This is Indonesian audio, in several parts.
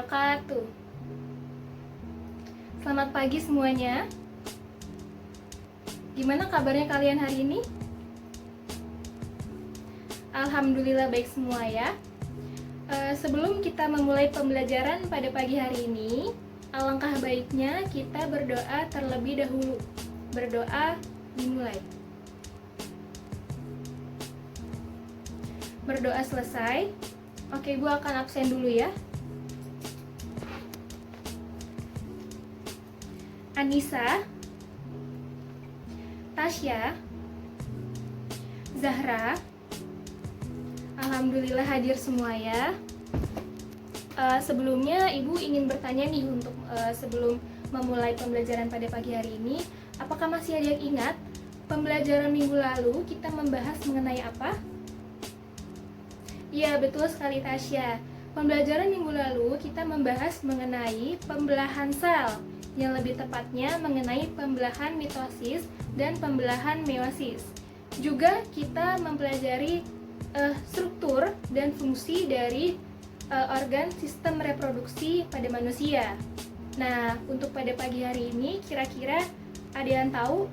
wabarakatuh. Selamat pagi semuanya. Gimana kabarnya kalian hari ini? Alhamdulillah baik semua ya. Sebelum kita memulai pembelajaran pada pagi hari ini, alangkah baiknya kita berdoa terlebih dahulu. Berdoa dimulai. Berdoa selesai. Oke, Ibu akan absen dulu ya. Anissa, Tasya, Zahra, alhamdulillah hadir semua ya. Sebelumnya Ibu ingin bertanya nih untuk sebelum memulai pembelajaran pada pagi hari ini, apakah masih ada yang ingat pembelajaran minggu lalu kita membahas mengenai apa? Iya, betul sekali Tasya. Pembelajaran minggu lalu kita membahas mengenai pembelahan sel, yang lebih tepatnya mengenai pembelahan mitosis dan pembelahan meiosis. Juga kita mempelajari struktur dan fungsi dari organ sistem reproduksi pada manusia. Nah, untuk pada pagi hari ini kira-kira ada yang tahu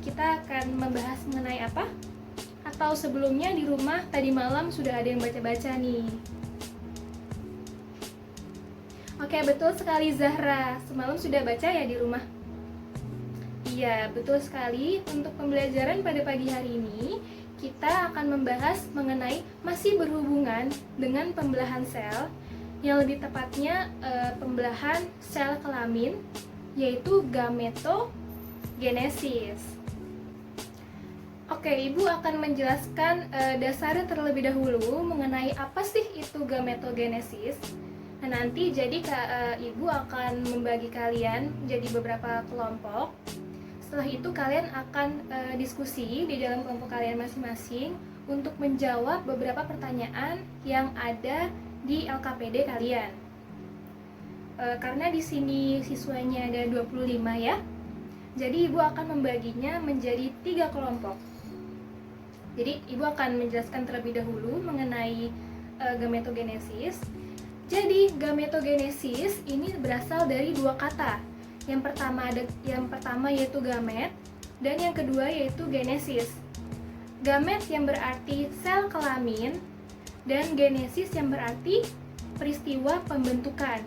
kita akan membahas mengenai apa? Atau sebelumnya di rumah tadi malam sudah ada yang baca-baca nih? Oke, betul sekali Zahra. Semalam sudah baca ya di rumah? Iya, betul sekali. Untuk pembelajaran pada pagi hari ini, kita akan membahas mengenai masih berhubungan dengan pembelahan sel, yang lebih tepatnya pembelahan sel kelamin, yaitu gametogenesis. Oke, Ibu akan menjelaskan dasarnya terlebih dahulu mengenai apa sih itu gametogenesis. Nah, nanti jadi Ibu akan membagi kalian jadi beberapa kelompok. Setelah itu kalian akan diskusi di dalam kelompok kalian masing-masing untuk menjawab beberapa pertanyaan yang ada di LKPD kalian. Karena di sini siswanya ada 25 ya. Jadi Ibu akan membaginya menjadi 3 kelompok. Jadi Ibu akan menjelaskan terlebih dahulu mengenai gametogenesis. Jadi gametogenesis ini berasal dari 2 kata. Yang pertama yaitu gamet dan yang kedua yaitu genesis. Gamet yang berarti sel kelamin dan genesis yang berarti peristiwa pembentukan.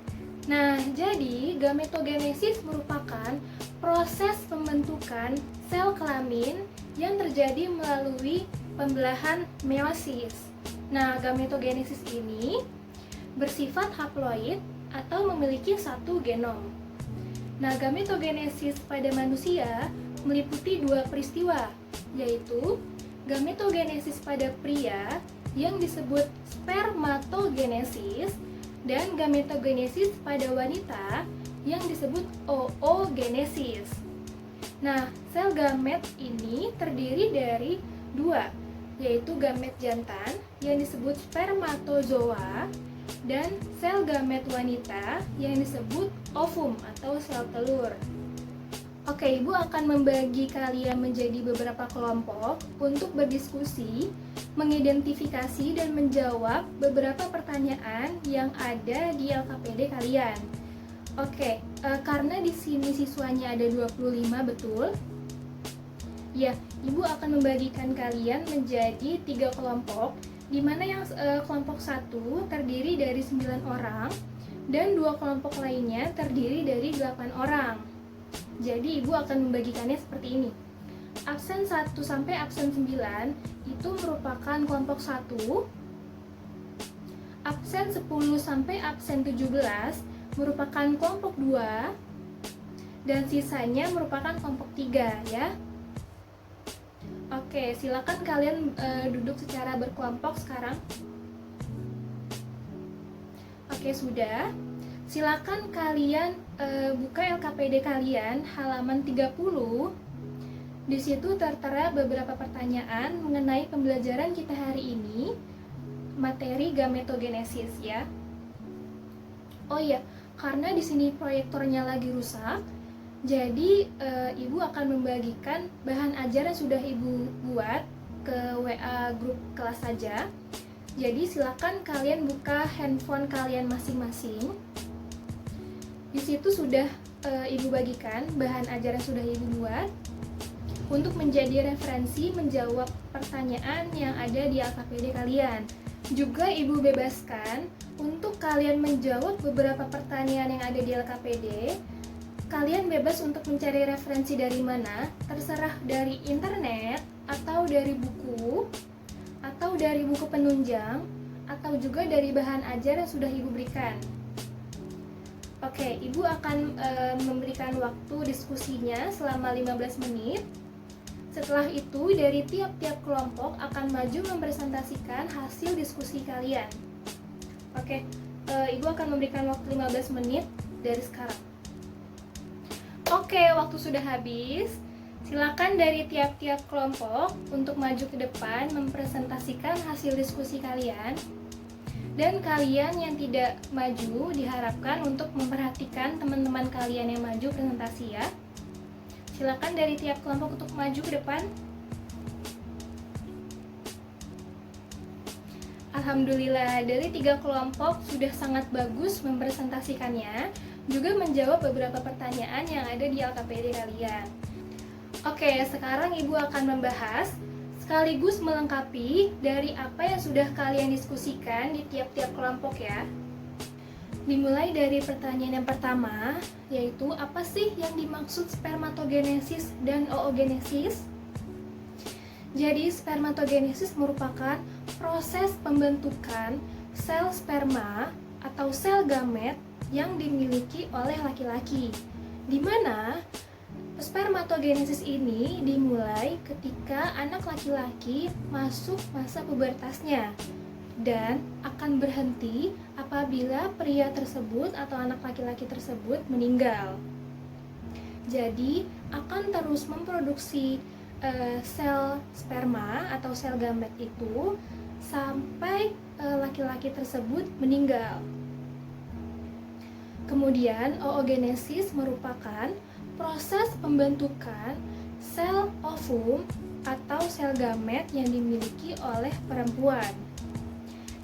Nah, jadi gametogenesis merupakan proses pembentukan sel kelamin yang terjadi melalui pembelahan meiosis. Nah, gametogenesis ini bersifat haploid atau memiliki satu genom. Nah, gametogenesis pada manusia meliputi 2 peristiwa, yaitu gametogenesis pada pria yang disebut spermatogenesis dan gametogenesis pada wanita yang disebut oogenesis. Nah, sel gamet ini terdiri dari 2, yaitu gamet jantan yang disebut spermatozoa dan sel gamet wanita yang disebut ovum atau sel telur. Oke, Ibu akan membagi kalian menjadi beberapa kelompok untuk berdiskusi, mengidentifikasi dan menjawab beberapa pertanyaan yang ada di LKPD kalian. Oke, karena di sini siswanya ada 25, betul? Ya, Ibu akan membagikan kalian menjadi 3 kelompok, di mana yang kelompok 1 terdiri dari 9 orang dan 2 kelompok lainnya terdiri dari 8 orang. Jadi Ibu akan membagikannya seperti ini. Absen 1 sampai absen 9 itu merupakan kelompok 1. Absen 10 sampai absen 17 merupakan kelompok 2 dan sisanya merupakan kelompok 3 ya. Oke, silakan kalian duduk secara berkelompok sekarang. Oke, sudah. Silakan kalian buka LKPD kalian halaman 30. Di situ tertera beberapa pertanyaan mengenai pembelajaran kita hari ini, materi gametogenesis ya. Oh iya, karena di sini proyektornya lagi rusak, jadi Ibu akan membagikan bahan ajar yang sudah Ibu buat ke WA grup kelas saja. Jadi silakan kalian buka handphone kalian masing-masing. Di situ sudah Ibu bagikan bahan ajar yang sudah Ibu buat untuk menjadi referensi menjawab pertanyaan yang ada di LKPD kalian. Juga Ibu bebaskan untuk kalian menjawab beberapa pertanyaan yang ada di LKPD. Kalian bebas untuk mencari referensi dari mana, terserah dari internet, atau dari buku, atau dari buku penunjang, atau juga dari bahan ajar yang sudah Ibu berikan. Oke, Ibu akan memberikan waktu diskusinya selama 15 menit. Setelah itu, dari tiap-tiap kelompok akan maju mempresentasikan hasil diskusi kalian. Oke, Ibu akan memberikan waktu 15 menit dari sekarang. Oke, waktu sudah habis. Silakan dari tiap-tiap kelompok untuk maju ke depan mempresentasikan hasil diskusi kalian. Dan kalian yang tidak maju diharapkan untuk memperhatikan teman-teman kalian yang maju presentasi ya. Silakan dari tiap kelompok untuk maju ke depan. Alhamdulillah, dari 3 kelompok sudah sangat bagus mempresentasikannya, juga menjawab beberapa pertanyaan yang ada di LKPD kalian. Oke, sekarang Ibu akan membahas sekaligus melengkapi dari apa yang sudah kalian diskusikan di tiap-tiap kelompok ya. Dimulai dari pertanyaan yang pertama, yaitu apa sih yang dimaksud spermatogenesis dan oogenesis? Jadi spermatogenesis merupakan proses pembentukan sel sperma atau sel gamet yang dimiliki oleh laki-laki, di mana spermatogenesis ini dimulai ketika anak laki-laki masuk masa pubertasnya dan akan berhenti apabila pria tersebut atau anak laki-laki tersebut meninggal. Jadi akan terus memproduksi sel sperma atau sel gamet itu sampai laki-laki tersebut meninggal. Kemudian oogenesis merupakan proses pembentukan sel ovum atau sel gamet yang dimiliki oleh perempuan.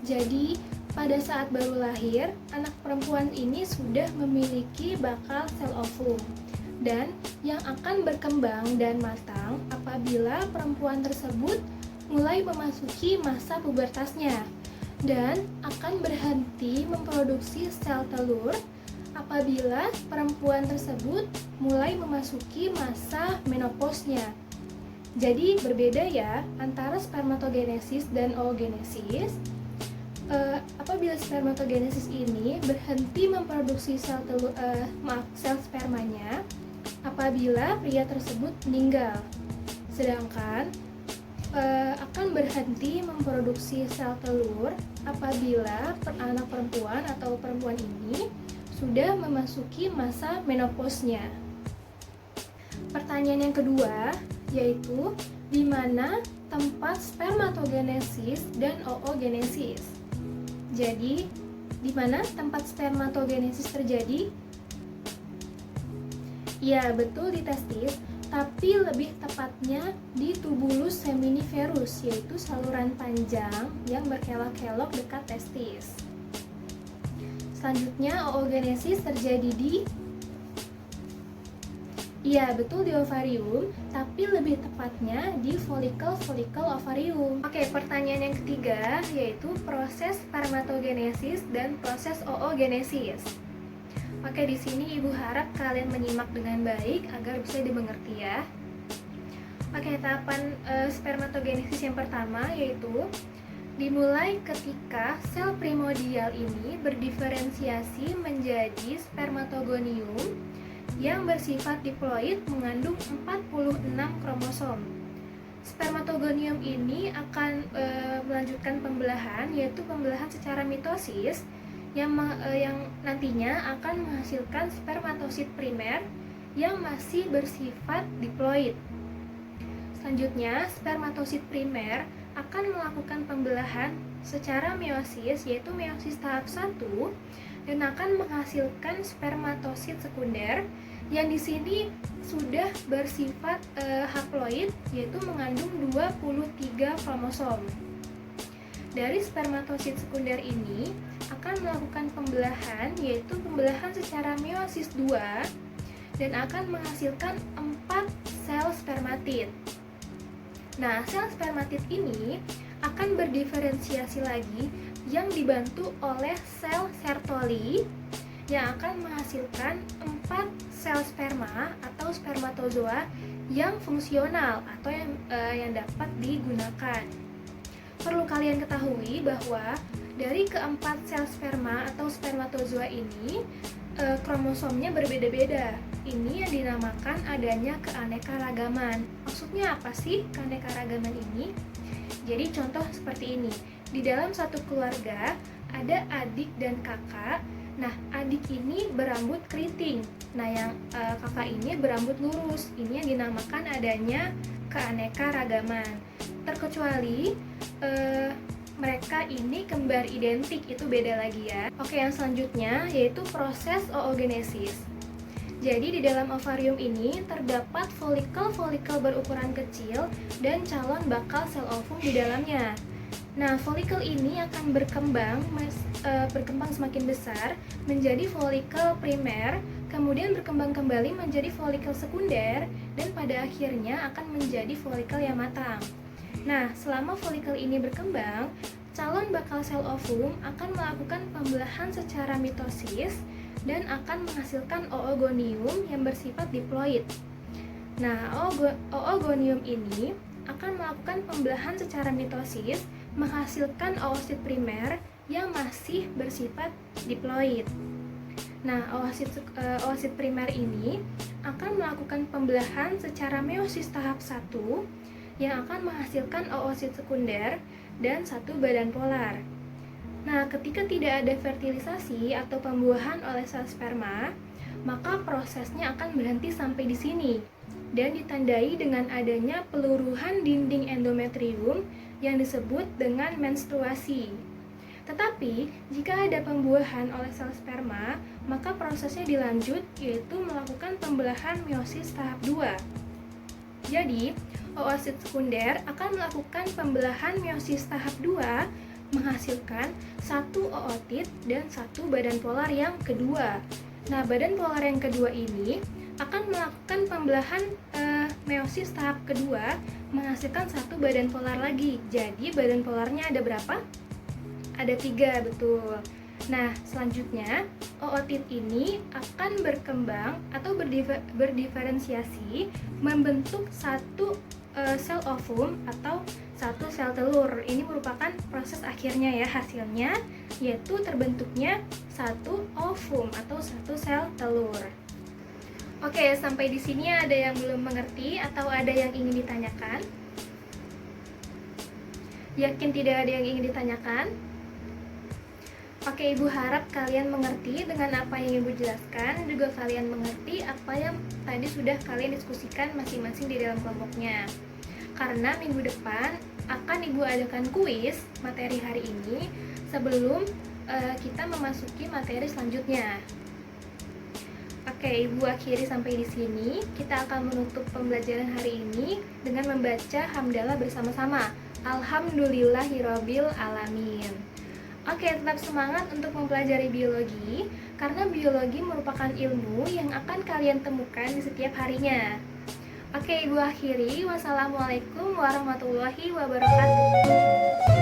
Jadi pada saat baru lahir, anak perempuan ini sudah memiliki bakal sel ovum dan yang akan berkembang dan matang apabila perempuan tersebut mulai memasuki masa pubertasnya dan akan berhenti memproduksi sel telur apabila perempuan tersebut mulai memasuki masa menopausnya. Jadi berbeda ya antara spermatogenesis dan oogenesis. Apabila spermatogenesis ini berhenti memproduksi sel spermanya apabila pria tersebut meninggal, sedangkan akan berhenti memproduksi sel telur apabila anak perempuan atau perempuan ini sudah memasuki masa menopausnya. Pertanyaan yang kedua yaitu di mana tempat spermatogenesis dan oogenesis. Jadi, di mana tempat spermatogenesis terjadi? Ya, betul di testis, tapi lebih tepatnya di tubulus seminiferus, yaitu saluran panjang yang berkelok-kelok dekat testis. Selanjutnya, oogenesis terjadi di betul di ovarium, tapi lebih tepatnya di folikel ovarium. Oke, pertanyaan yang ketiga yaitu proses spermatogenesis dan proses oogenesis. Oke, di sini Ibu harap kalian menyimak dengan baik agar bisa dimengerti ya. Oke, tahapan spermatogenesis yang pertama yaitu dimulai ketika sel primordial ini berdiferensiasi menjadi spermatogonium yang bersifat diploid mengandung 46 kromosom. Spermatogonium ini akan melanjutkan pembelahan, yaitu pembelahan secara mitosis yang nantinya akan menghasilkan spermatosit primer yang masih bersifat diploid. Selanjutnya, spermatosit primer akan melakukan pembelahan secara meiosis, yaitu meiosis tahap 1, dan akan menghasilkan spermatosit sekunder yang di sini sudah bersifat haploid, yaitu mengandung 23 kromosom. Dari spermatosit sekunder ini akan melakukan pembelahan, yaitu pembelahan secara meiosis 2, dan akan menghasilkan 4 sel spermatid. Nah, sel spermatid ini akan berdiferensiasi lagi yang dibantu oleh sel Sertoli yang akan menghasilkan 4 sel sperma atau spermatozoa yang fungsional atau yang dapat digunakan. Perlu kalian ketahui bahwa dari keempat sel sperma atau spermatozoa ini kromosomnya berbeda-beda. Ini yang dinamakan adanya keanekaragaman. Maksudnya apa sih keanekaragaman ini? Jadi contoh seperti ini. Di dalam satu keluarga ada adik dan kakak. Nah, adik ini berambut keriting. Nah, yang kakak ini berambut lurus. Ini yang dinamakan adanya keanekaragaman. Terkecuali mereka ini kembar identik, itu beda lagi ya. Oke, yang selanjutnya yaitu proses oogenesis. Jadi di dalam ovarium ini terdapat folikel-folikel berukuran kecil dan calon bakal sel ovum di dalamnya. Nah, folikel ini akan berkembang semakin besar menjadi folikel primer, kemudian berkembang kembali menjadi folikel sekunder, dan pada akhirnya akan menjadi folikel yang matang. Nah, selama folikel ini berkembang, calon bakal sel ovum akan melakukan pembelahan secara mitosis dan akan menghasilkan oogonium yang bersifat diploid. Nah, oogonium ini akan melakukan pembelahan secara mitosis menghasilkan oosit primer yang masih bersifat diploid. Nah, oosit primer ini akan melakukan pembelahan secara meiosis tahap 1 yang akan menghasilkan oosit sekunder dan satu badan polar. Nah, ketika tidak ada fertilisasi atau pembuahan oleh sel sperma, maka prosesnya akan berhenti sampai di sini dan ditandai dengan adanya peluruhan dinding endometrium yang disebut dengan menstruasi. Tetapi, jika ada pembuahan oleh sel sperma, maka prosesnya dilanjut, yaitu melakukan pembelahan meiosis tahap 2. Jadi, oosit sekunder akan melakukan pembelahan meiosis tahap 2 menghasilkan satu ootit dan satu badan polar yang kedua. Nah, badan polar yang kedua ini akan melakukan pembelahan meiosis tahap kedua menghasilkan satu badan polar lagi. Jadi, badan polarnya ada berapa? Ada 3, betul. Nah, selanjutnya ootit ini akan berkembang atau berdiferensiasi membentuk satu sel ovum atau satu sel telur. Ini merupakan proses akhirnya ya, hasilnya yaitu terbentuknya satu ovum atau satu sel telur. Oke, sampai di sini ada yang belum mengerti atau ada yang ingin ditanyakan? Yakin tidak ada yang ingin ditanyakan? Oke, Ibu harap kalian mengerti dengan apa yang Ibu jelaskan, juga kalian mengerti apa yang tadi sudah kalian diskusikan masing-masing di dalam kelompoknya. Karena minggu depan akan Ibu adakan kuis materi hari ini sebelum kita memasuki materi selanjutnya. Oke, Ibu akhiri sampai di sini. Kita akan menutup pembelajaran hari ini dengan membaca hamdalah bersama-sama. Alhamdulillahirabbil alamin. Oke, tetap semangat untuk mempelajari biologi, karena biologi merupakan ilmu yang akan kalian temukan di setiap harinya. Oke, Ibu akhiri. Wassalamualaikum warahmatullahi wabarakatuh.